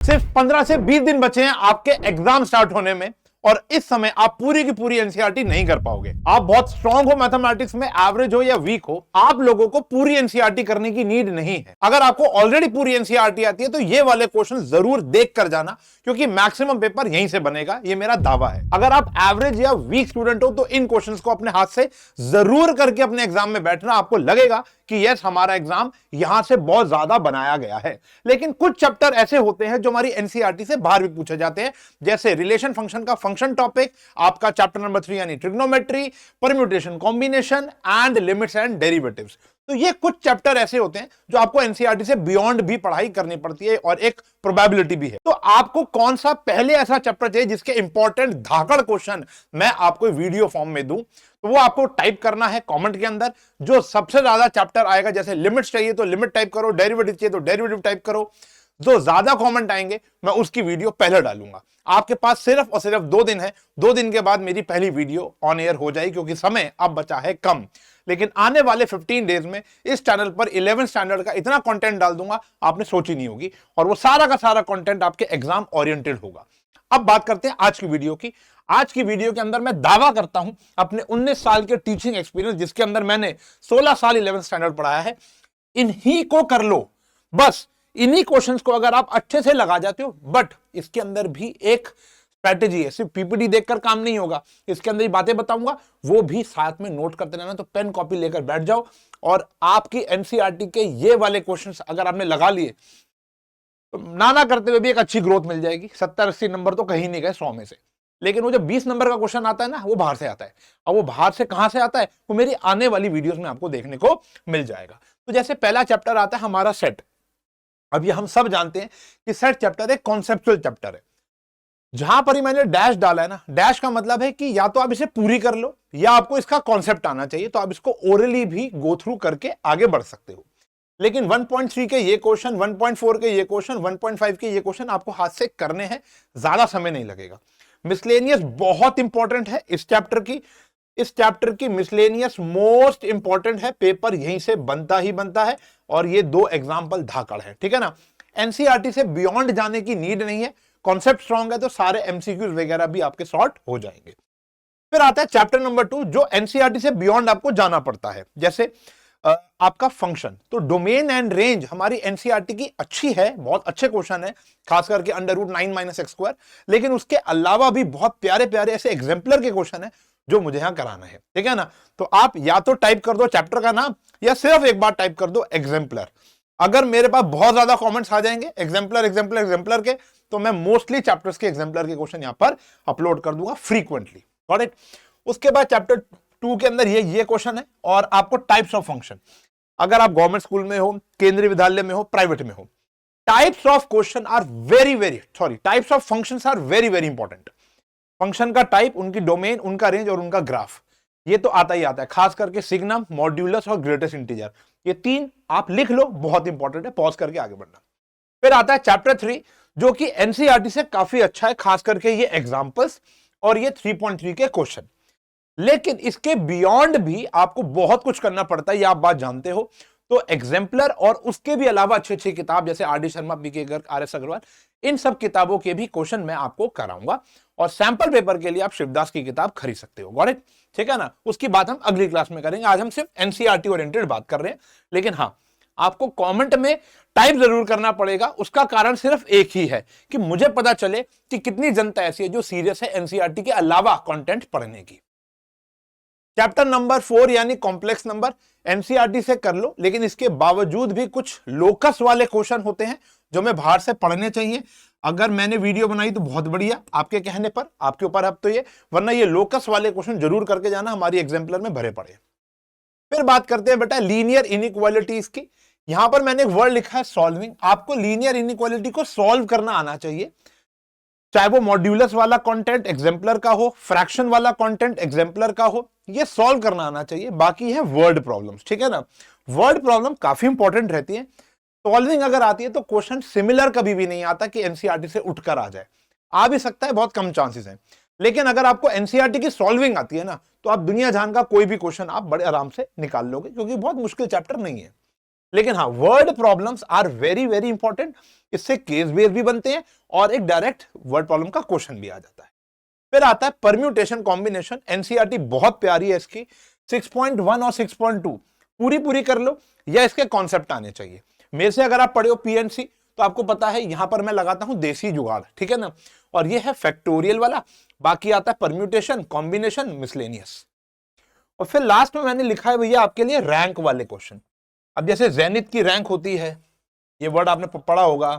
सिर्फ 15 से 20 दिन बचे हैं आपके एग्जाम स्टार्ट होने में और इस समय आप पूरी की पूरी एनसीईआरटी नहीं कर पाओगे। आप बहुत स्ट्रांग हो मैथमेटिक्स में, एवरेज हो या वीक हो, आप लोगों को पूरी एनसीईआरटी करने की नीड नहीं है। अगर आपको ऑलरेडी पूरी एनसीईआरटी आती है तो ये वाले क्वेश्चन जरूर देख कर जाना, क्योंकि मैक्सिमम पेपर यहीं से बनेगा, ये मेरा दावा है। अगर आप एवरेज या वीक स्टूडेंट हो तो इन क्वेश्चंस को अपने हाथ से जरूर करके अपने एग्जाम में बैठना। आपको लगेगा कि यस, हमारा एग्जाम यहां से बहुत ज्यादा बनाया गया है। लेकिन कुछ चैप्टर ऐसे होते हैं जो हमारी एनसीईआरटी से बाहर भी पूछे जाते हैं, जैसे रिलेशन फंक्शन का फंक्शन टॉपिक, आपका चैप्टर नंबर 3 यानी trigonometry, permutation combination and limits and derivatives. तो ये कुछ चैप्टर ऐसे होते हैं जो आपको एनसीईआरटी से बियॉन्ड भी पढ़ाई करनी पड़ती है और एक प्रोबेबिलिटी भी है। तो आपको कौन सा पहले ऐसा चैप्टर चाहिए जिसके इंपॉर्टेंट धाकड़ क्वेश्चन मैं आपको वीडियो फॉर्म में दूं, तो वो आपको टाइप करना है कमेंट के अंदर। जो सबसे ज्यादा चैप्टर आएगा, जैसे लिमिट्स चाहिए तो लिमिट टाइप करो, डेरिवेटिव चाहिए तो डेरिवेटिव टाइप करो। जो ज्यादा कमेंट आएंगे मैं उसकी वीडियो पहले डालूंगा। आपके पास सिर्फ और सिर्फ 2 दिन है, 2 दिन के बाद मेरी पहली वीडियो ऑन एयर हो जाएगी, क्योंकि समय अब बचा है कम। लेकिन आने वाले 15 डेज में इस चैनल पर 11th स्टैंडर्ड का इतना कंटेंट डाल दूंगा आपने सोची नहीं होगी, और वो सारा का सारा कंटेंट आपके एग्जाम ओरिएंटेड होगा। अब बात करते हैं आज की वीडियो की। आज की वीडियो के अंदर मैं दावा करता हूं अपने 19 साल के टीचिंग एक्सपीरियंस, जिसके अंदर मैंने 16 साल 11th स्टैंडर्ड पढ़ाया है, इन्हीं को कर लो। बस इन्हीं क्वेश्चंस को अगर आप अच्छे से लगा जाते हो, बट इसके अंदर भी एक स्ट्रैटेजी है, सिर्फ पीपीटी देखकर काम नहीं होगा। इसके अंदर ही बातें बताऊंगा, वो भी साथ में नोट करते रहना। तो पेन कॉपी लेकर बैठ जाओ, और आपकी एनसीईआरटी के ये वाले क्वेश्चंस अगर आपने लगा लिए तो ना करते हुए भी एक अच्छी ग्रोथ मिल जाएगी। 70-80 नंबर तो कहीं नहीं गए 100 में से। लेकिन वो जो 20 नंबर का क्वेश्चन आता है ना, वो बाहर से आता है। अब वो बाहर से कहां से आता है, वो मेरी आने वाली वीडियोस में आपको देखने को मिल जाएगा। तो जैसे पहला चैप्टर आता है हमारा सेट। अब ये हम सब जानते हैं कि सेट चैप्टर एक कॉन्सेप्चुअल चैप्टर है। जहां पर ही मैंने डैश डाला है ना, डैश का मतलब है कि या तो आप इसे पूरी कर लो या आपको इसका कॉन्सेप्ट आना चाहिए, तो आप इसको ओरली भी गो थ्रू करके आगे बढ़ सकते हो। लेकिन 1.3 के ये क्वेश्चन, 1.4 के ये क्वेश्चन, 1.5 के ये क्वेश्चन आपको हाथ से करने हैं, ज्यादा समय नहीं लगेगा। मिसलेनियस बहुत इंपॉर्टेंट है इस चैप्टर की। इस चैप्टर की मिसलेनियस मोस्ट इंपॉर्टेंट है, पेपर यहीं से बनता ही बनता है, और ये 2 एग्जाम्पल धाकड़ है, ठीक है ना। एनसीईआरटी से बियॉन्ड जाने की नीड नहीं है, कॉन्सेप्ट स्ट्रांग है तो सारे एमसीक्यूज वगैरह भी आपके सॉर्ट हो जाएंगे। फिर आता है चैप्टर नंबर 2, जो एनसीईआरटी से बियॉन्ड आपको जाना पड़ता है, जैसे आपका फंक्शन। तो डोमेन एंड रेंज हमारी एनसीईआरटी की अच्छी है, बहुत अच्छे क्वेश्चन है, खास करके √9 - x²। लेकिन उसके अलावा भी बहुत प्यारे प्यारे ऐसे एग्जाम्पलर के क्वेश्चन है जो मुझे यहां कराना है, ठीक है ना। तो आप या तो टाइप कर दो चैप्टर का नाम, या सिर्फ एक बार टाइप कर दो एग्जाम्पलर। अगर मेरे पास बहुत ज्यादा कमेंट्स आ जाएंगे एग्जाम्पलर एग्जाम्पलर एग्जाम्पलर के, तो मैं मोस्टली चैप्टर्स के एग्जाम्पलर के क्वेश्चन यहां पर अपलोड कर दूंगा फ्रीक्वेंटली। Got it. उसके बाद चैप्टर 2 के अंदर ये क्वेश्चन है, और आपको टाइप्स ऑफ फंक्शन, अगर आप गवर्नमेंट स्कूल में हो, केंद्रीय विद्यालय में हो, प्राइवेट में हो, types of question are types of functions are very very important. Function का टाइप, उनकी डोमेन, उनका रेंज और उनका ग्राफ, ये तो आता ही आता है, खास करके सिग्नम, मॉड्यूलस और ग्रेटेस्ट इंटीजर। ये 3 आप लिख लो, बहुत इंपॉर्टेंट है, पॉज करके आगे बढ़ना। फिर आता है चैप्टर 3, जो कि एनसीईआरटी से काफी अच्छा है, खास करके ये एग्जांपल्स और ये 3.3 के क्वेश्चन। लेकिन इसके बियॉन्ड भी आपको बहुत कुछ करना पड़ता है, ये आप बात जानते हो। तो एग्जाम्पलर और उसके भी अलावा अच्छी अच्छी किताब, जैसे आर डी शर्मा, पीके गर्ग, आर.एस. अग्रवाल, इन सब किताबों के भी क्वेश्चन मैं आपको कराऊंगा। और सैंपल पेपर के लिए आप शिवदास की किताब खरीद सकते हो। गॉट इट, ठीक है ना। उसकी बात हम अगली क्लास में करेंगे, आज हम सिर्फ एनसीईआरटी ओरिएंटेड बात कर रहे हैं। लेकिन हाँ, आपको कमेंट में टाइप जरूर करना पड़ेगा। उसका कारण सिर्फ एक ही है कि मुझे पता चले कि कितनी जनता ऐसी है जो सीरियस है एनसीईआरटी के अलावा कंटेंट पढ़ने की। चैप्टर नंबर 4 यानी कॉम्प्लेक्स नंबर, एनसीईआरटी से कर लो, लेकिन इसके बावजूद भी कुछ लोकस वाले क्वेश्चन होते हैं जो मैं बाहर से पढ़ने चाहिए। अगर मैंने वीडियो बनाई तो बहुत बढ़िया, आपके कहने पर, आपके ऊपर अब तो ये, वरना ये लोकस वाले क्वेश्चन जरूर करके जाना, हमारी एग्जाम्पलर में भरे पड़े। फिर बात करते हैं बेटा लीनियर इनइक्वालिटीज की। यहां पर मैंने एक वर्ड लिखा है सॉल्विंग। आपको लीनियर इनइक्वालिटी को सॉल्व करना आना चाहिए, चाहे वो मॉड्यूलस वाला कंटेंट एग्जाम्पलर का हो, फ्रैक्शन वाला कंटेंट एग्जाम्पलर का हो, ये सॉल्व करना आना चाहिए। बाकी है वर्ड प्रॉब्लम्स, ठीक है ना। वर्ड प्रॉब्लम काफी इंपॉर्टेंट रहती है। सॉल्विंग अगर आती है तो क्वेश्चन सिमिलर कभी भी नहीं आता कि एनसीईआरटी से उठकर आ जाए। आ भी सकता है, बहुत कम चांसेस हैं। लेकिन अगर आपको एनसीईआरटी की सॉल्विंग आती है ना, तो आप दुनिया जान का कोई भी क्वेश्चन आप बड़े आराम से निकाल लोगे, क्योंकि बहुत मुश्किल चैप्टर नहीं है। लेकिन हाँ, word problems are very very important. इससे केस बेस भी बनते हैं और एक डायरेक्ट वर्ड प्रॉब्लम का क्वेश्चन भी आ जाता है। फिर आता है परम्यूटेशन कॉम्बिनेशन। एनसीईआरटी बहुत प्यारी है इसकी। 6.1 और 6.2 पूरी पूरी कर लो या इसके कॉन्सेप्ट आने चाहिए। मेरे से अगर आप पढ़े हो पीएनसी तो आपको पता है यहां पर मैं लगाता हूं देसी जुगाड़, ठीक है ना, और ये है फैक्टोरियल वाला। बाकी आता है परम्यूटेशन, कॉम्बिनेशन, मिसलेनियस। और फिर लास्ट में मैंने लिखा है भैया आपके लिए रैंक वाले क्वेश्चन। अब जैसे जेनिथ की रैंक होती है, ये वर्ड आपने पढ़ा होगा,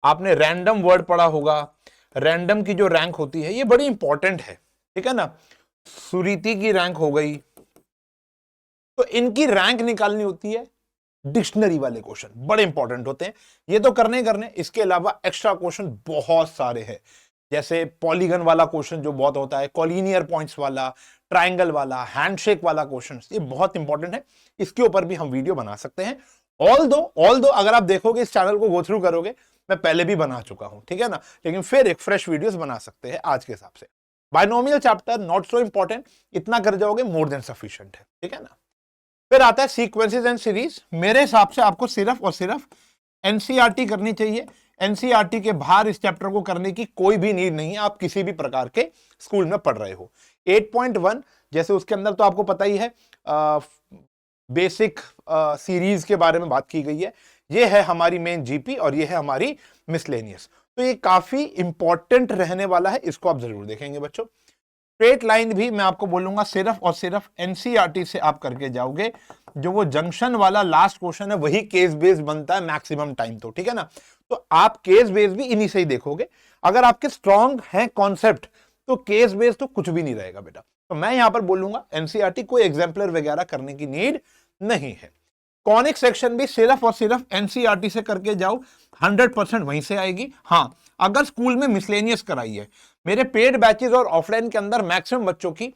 आपने रैंडम वर्ड पढ़ा होगा। रैंडम की जो रैंक होती है ये बड़ी इंपॉर्टेंट है, ठीक है ना। सुरीति की रैंक हो गई, तो इनकी रैंक निकालनी होती है। डिक्शनरी वाले क्वेश्चन बड़े इंपॉर्टेंट होते हैं, ये तो करने करने। इसके अलावा एक्स्ट्रा क्वेश्चन बहुत सारे हैं, जैसे पॉलीगन वाला क्वेश्चन जो बहुत होता है, कॉलिनियर पॉइंट्स वाला, ट्राइंगल वाला, हैंडशेक वाला क्वेश्चन, ये बहुत इंपॉर्टेंट है। इसके ऊपर भी हम वीडियो बना सकते हैं। ऑल दो अगर आप देखोगे इस चैनल को, गो थ्रू करोगे, मैं पहले भी बना चुका हूं, ठीक है ना, लेकिन फिर एक फ्रेश वीडियोस बना सकते हैं आज के हिसाब से। Binomial chapter not so important, इतना कर जाओगे मोर देन सफिशिएंट है, ठीक है ना। फिर आता है सीक्वेंसेस एंड सीरीज। मेरे हिसाब से आपको सिर्फ और सिर्फ एनसीईआरटी करनी चाहिए। एनसीईआरटी के बाहर इस चैप्टर को करने की कोई भी नीड नहीं है, आप किसी भी प्रकार के स्कूल में पढ़ रहे हो। 8.1 जैसे उसके अंदर तो आपको पता ही है, बेसिक सीरीज के बारे में बात की गई है। ये है हमारी मेन जीपी और ये है हमारी मिसलेनियस। तो ये काफी इंपॉर्टेंट रहने वाला है, इसको आप जरूर देखेंगे बच्चों। स्ट्रेट लाइन भी मैं आपको बोलूंगा सिर्फ और सिर्फ एनसीईआरटी से आप करके जाओगे। जो वो जंक्शन वाला लास्ट क्वेश्चन है वही केस बेस्ड बनता है मैक्सिमम टाइम, तो ठीक है ना। तो आप केस बेस्ड भी इन्हीं से ही देखोगे। अगर आपके स्ट्रांग है कॉन्सेप्ट तो केस बेस्ड तो कुछ भी नहीं रहेगा बेटा। तो मैं यहां पर बोलूंगा एनसीईआरटी कोई एग्जाम्पलर वगैरह करने की नीड नहीं है। कॉनिक सेक्शन भी सिर्फ और सिर्फ एनसीईआरटी से करके जाओ, 100% वहीं से आएगी। हाँ, अगर स्कूल में मिसलेनियस कराई है, मेरे पेड बैचेस और ऑफलाइन के अंदर मैक्सिमम बच्चों की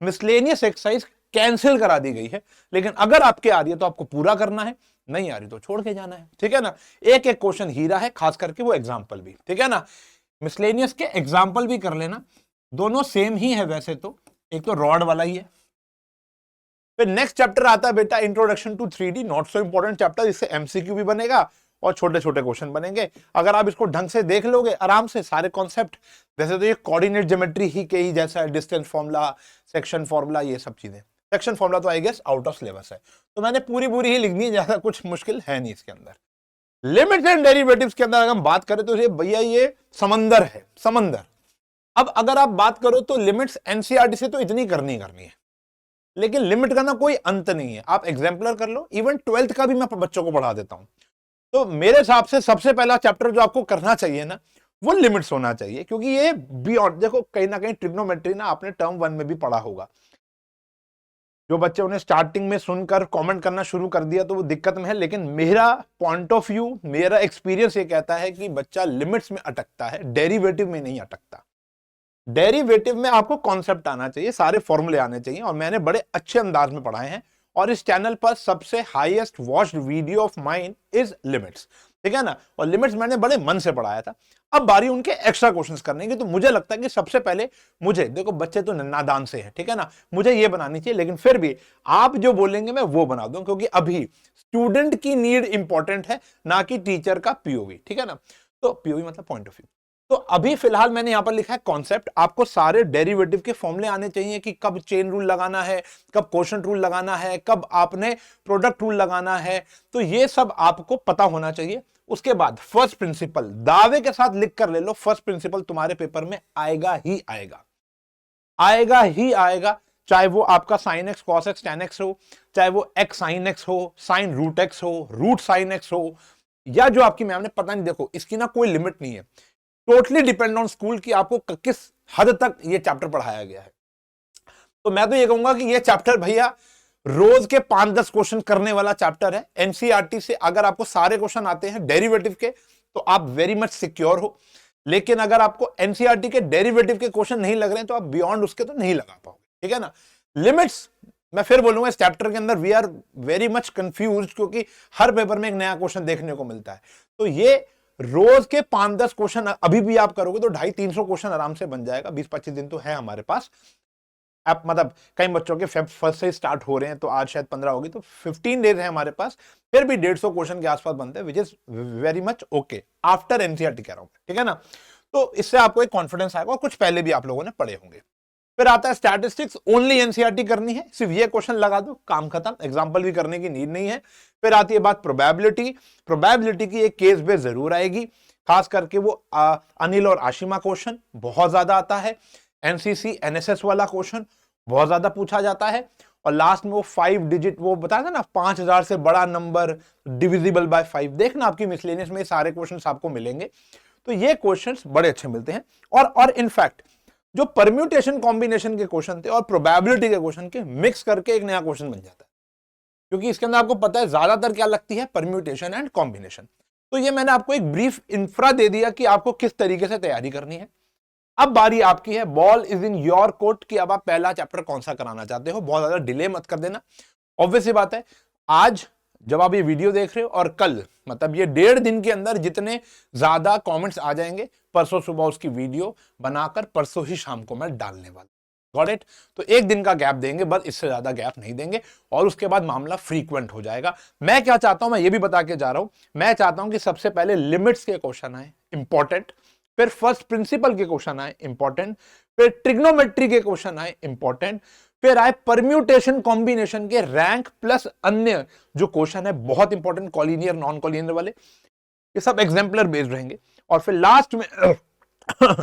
मिसलेनियस एक्सरसाइज कैंसिल करा दी गई है, लेकिन अगर आपके आ रही है तो आपको पूरा करना है, नहीं आ रही तो छोड़ के जाना है, ठीक है ना। एक एक क्वेश्चन हीरा है, खास करके वो एग्जाम्पल भी, ठीक है ना। मिसलेनियस के एग्जाम्पल भी कर लेना, दोनों सेम ही है वैसे तो, एक तो रॉड वाला ही है। फिर नेक्स्ट चैप्टर आता है बेटा introduction to 3D, not so important chapter, इससे एमसीक्यू भी बनेगा और छोटे छोटे क्वेश्चन बनेंगे। अगर आप इसको ढंग से देख लोगे आराम से सारे कॉन्सेप्ट, वैसे तो ये कोऑर्डिनेट ज्योमेट्री ही के ही जैसा है, डिस्टेंस फॉर्मूला, सेक्शन फॉर्मूला, ये सब चीजें। सेक्शन फॉर्मूला तो I guess out of syllabus है, तो मैंने पूरी पूरी ही लिखनी है, ज्यादा कुछ मुश्किल है नहीं इसके अंदर। लिमिट्स एंड डेरिवेटिव्स के अंदर अगर हम बात करें तो ये भैया ये समंदर है, समंदर। अब अगर आप बात करो तो लिमिट्स एनसीईआरटी से तो इतनी करनी है, लेकिन लिमिट का ना कोई अंत नहीं है। आप एग्जाम्पलर कर लो, इवन 12th का भी मैं बच्चों को पढ़ा देता हूं। तो मेरे हिसाब से सबसे पहला चैप्टर जो आपको करना चाहिए ना, वो लिमिट्स होना चाहिए, क्योंकि ये बियॉन्ड, देखो कहीं ना कहीं ट्रिग्नोमेट्री ना आपने टर्म 1 में भी पढ़ा होगा। जो बच्चे उन्हें स्टार्टिंग में सुनकर कमेंट करना शुरू कर दिया तो वो दिक्कत में है, लेकिन मेरा पॉइंट ऑफ व्यू, मेरा एक्सपीरियंस ये कहता है कि बच्चा लिमिट्स में अटकता है, डेरिवेटिव में नहीं अटकता। डेरिवेटिव में आपको कॉन्सेप्ट आना चाहिए, सारे फॉर्मूले आने चाहिए, और मैंने बड़े अच्छे अंदाज में पढ़ाए हैं। और इस चैनल पर सबसे highest watched video of mine is limits, ठीक है ना। और लिमिट्स मैंने बड़े मन से पढ़ाया था। अब बारी उनके एक्स्ट्रा क्वेश्चंस करने की, तो मुझे लगता है कि सबसे पहले मुझे, देखो बच्चे तो नादान से हैं, ठीक है ना, मुझे ये बनानी चाहिए, लेकिन फिर भी आप जो बोलेंगे मैं वो बना दूं, क्योंकि अभी स्टूडेंट की नीड इंपॉर्टेंट है, ना कि टीचर का पीओवी, ठीक है ना। तो पीओवी मतलब पॉइंट ऑफ व्यू। तो अभी फिलहाल मैंने यहां पर लिखा है कॉन्सेप्ट। आपको सारे डेरिवेटिव के फॉर्मूले आने चाहिए कि कब चेन रूल लगाना है, कब क्वोशंट रूल लगाना है, कब आपने प्रोडक्ट रूल लगाना है, तो ये सब आपको पता होना चाहिए। उसके बाद फर्स्ट प्रिंसिपल दावे के साथ लिख कर ले लो, फर्स्ट प्रिंसिपल तुम्हारे पेपर में आएगा ही आएगा, आएगा ही आएगा। चाहे वो आपका sine x cos x ten x हो, चाहे वो एक्स साइन एक्स हो, साइन रूट एक्स हो, रूट साइन एक्स हो, या जो आपकी मैम ने, पता नहीं, देखो इसकी ना कोई लिमिट नहीं है, टोटली डिपेंड ऑन स्कूल की आपको किस हद तक ये चैप्टर पढ़ाया गया है। तो मैं तो ये कहूंगा कि ये चैप्टर भैया रोज के 5-10 क्वेश्चन करने वाला चैप्टर है। एनसीईआरटी से अगर आपको सारे क्वेश्चन आते हैं डेरिवेटिव के तो आप वेरी मच सिक्योर हो, लेकिन अगर आपको एनसीईआरटी के डेरिवेटिव के क्वेश्चन नहीं लग रहे हैं तो आप बियॉन्ड उसके तो नहीं लगा पाओगे, ठीक है ना। लिमिट्स मैं फिर बोलूंगा, इस चैप्टर के अंदर we are very much confused, क्योंकि हर पेपर में एक नया क्वेश्चन देखने को मिलता है। तो ये रोज के 5-10 क्वेश्चन अभी भी आप करोगे तो 250-300 क्वेश्चन आराम से बन जाएगा। 20-25 दिन तो है हमारे पास। आप मतलब कई बच्चों के फेब फर्स्ट से स्टार्ट हो रहे हैं, तो आज शायद 15 होगी, तो 15 डेज है हमारे पास, फिर भी 150 क्वेश्चन के आसपास बनते हैं, which is very much okay after NCERT कह रहा हूं, ठीक है ना। तो इससे आपको एक कॉन्फिडेंस आएगा, और कुछ पहले भी आप लोगों ने पढ़े होंगे। फिर आता है स्टैटिस्टिक्स, ओनली एनसीईआरटी करनी है, सिर्फ ये क्वेश्चन लगा दो, काम खत्म, एग्जांपल भी करने की नीड नहीं है। फिर आती है बात प्रोबेबिलिटी, प्रोबेबिलिटी की एक केस बेस जरूर आएगी, खास करके वो अनिल और आशिमा क्वेश्चन बहुत ज्यादा आता है, एनसीसी एनएसएस वाला क्वेश्चन बहुत ज्यादा पूछा जाता है, और लास्ट में वो 5 डिजिट वो बताया था ना, 5000 से बड़ा नंबर डिविजिबल बाय 5, देखना आपकी मिसलेनियस में सारे क्वेश्चंस आपको मिलेंगे। तो ये क्वेश्चंस बड़े अच्छे मिलते हैं, और इनफैक्ट जो परम्यूटेशन कॉम्बिनेशन के क्वेश्चन थे और प्रोबेबिलिटी के क्वेश्चन के मिक्स करके एक नया क्वेश्चन बन जाता है, क्योंकि इसके अंदर आपको पता है ज्यादातर क्या लगती है, परम्यूटेशन एंड कॉम्बिनेशन। तो ये मैंने आपको एक ब्रीफ इंफ्रा दे दिया कि आपको किस तरीके से तैयारी करनी है। अब बारी आपकी है, ball is in your court, कि अब आप पहला चैप्टर कौन सा कराना चाहते हो, बहुत ज्यादा डिले मत कर देना। ऑब्वियस सी बात है, आज जब आप ये वीडियो देख रहे हो और कल, मतलब ये 1.5 दिन के अंदर जितने ज्यादा कमेंट्स आ जाएंगे, परसों सुबह उसकी वीडियो बनाकर परसों ही शाम को मैं डालने वाला, गॉट इट। तो एक दिन का गैप देंगे बस, इससे ज्यादा गैप नहीं देंगे, और उसके बाद मामला फ्रीक्वेंट हो जाएगा। मैं क्या चाहता हूं, मैं ये भी बता के जा रहा हूं, मैं चाहता हूं कि सबसे पहले लिमिट्स के क्वेश्चन आए इंपॉर्टेंट, फिर फर्स्ट प्रिंसिपल के क्वेश्चन आए इंपॉर्टेंट, फिर ट्रिग्नोमेट्री के क्वेश्चन आए इंपॉर्टेंट, फिर आए परम्यूटेशन कॉम्बिनेशन के रैंक प्लस अन्य जो क्वेश्चन है बहुत इंपॉर्टेंट, कॉलिनियर नॉन कॉलिनियर वाले, ये सब एग्जाम्पलर बेस्ड रहेंगे। और फिर लास्ट में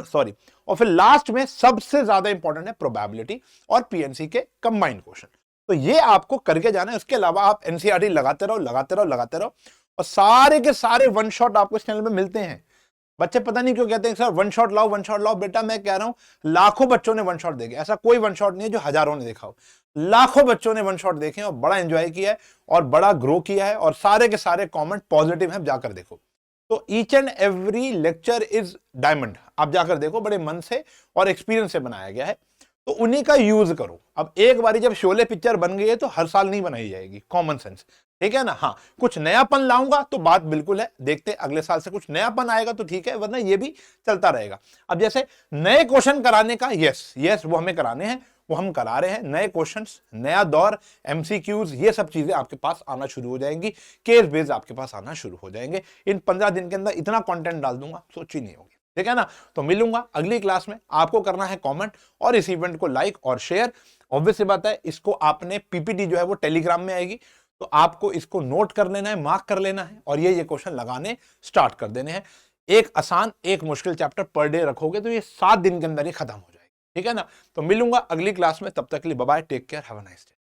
सॉरी, और फिर लास्ट में सबसे ज्यादा इंपॉर्टेंट है प्रोबेबिलिटी और पीएनसी के कंबाइंड क्वेश्चन। तो ये आपको करके जाना है, उसके अलावा आप एनसीईआरटी लगाते रहो लगाते रहो लगाते रहो, और सारे के सारे वन शॉट आपको इस चैनल में मिलते हैं। बच्चे पता नहीं क्यों कहते हैं सर वन शॉट लाओ वन शॉट लाओ, बेटा मैं कह रहा हूं लाखों बच्चों ने वन शॉट देखे, ऐसा कोई वन शॉट नहीं है जो हजारों ने देखा हो, लाखों बच्चों ने वन शॉट देखे और बड़ा एंजॉय किया है और बड़ा ग्रो किया है, और सारे के सारे कमेंट पॉजिटिव हैं, जाकर देखो। तो each and every lecture is diamond, आप जाकर देखो, बड़े मन से और एक्सपीरियंस से बनाया गया है, तो उन्हीं का यूज करो। अब एक बारी जब शोले पिक्चर बन गई है तो हर साल नहीं बनाई जाएगी, कॉमन सेंस, ठीक है ना। हाँ, कुछ नयापन लाऊंगा तो बात बिल्कुल है, देखते अगले साल से कुछ नयापन आएगा तो ठीक है, वरना ये भी चलता रहेगा। अब जैसे नए क्वेश्चन कराने का, यस वो हमें कराने हैं, वो हम करा रहे हैं, नए क्वेश्चंस, नया दौर, एमसीक्यूज, ये सब चीजें आपके पास आना शुरू हो जाएंगी, केस बेस्ड आपके पास आना शुरू हो जाएंगे। इन 15 दिन के अंदर इतना कंटेंट डाल दूंगा, सोच ही नहीं होगी, ठीक है ना। तो मिलूंगा अगली क्लास में, आपको करना है कमेंट और इस इवेंट को लाइक और शेयर। ऑब्वियस सी बात है, इसको आपने पीपीटी जो है वो टेलीग्राम में आएगी, तो आपको इसको नोट कर लेना है, मार्क कर लेना है, और ये क्वेश्चन लगाने स्टार्ट कर देने हैं। एक आसान एक मुश्किल चैप्टर पर डे रखोगे तो ये 7 दिन के अंदर ही खत्म हो जाएगा, ठीक है ना। तो मिलूंगा अगली क्लास में, तब तक के लिए bye bye, take care, have a nice day.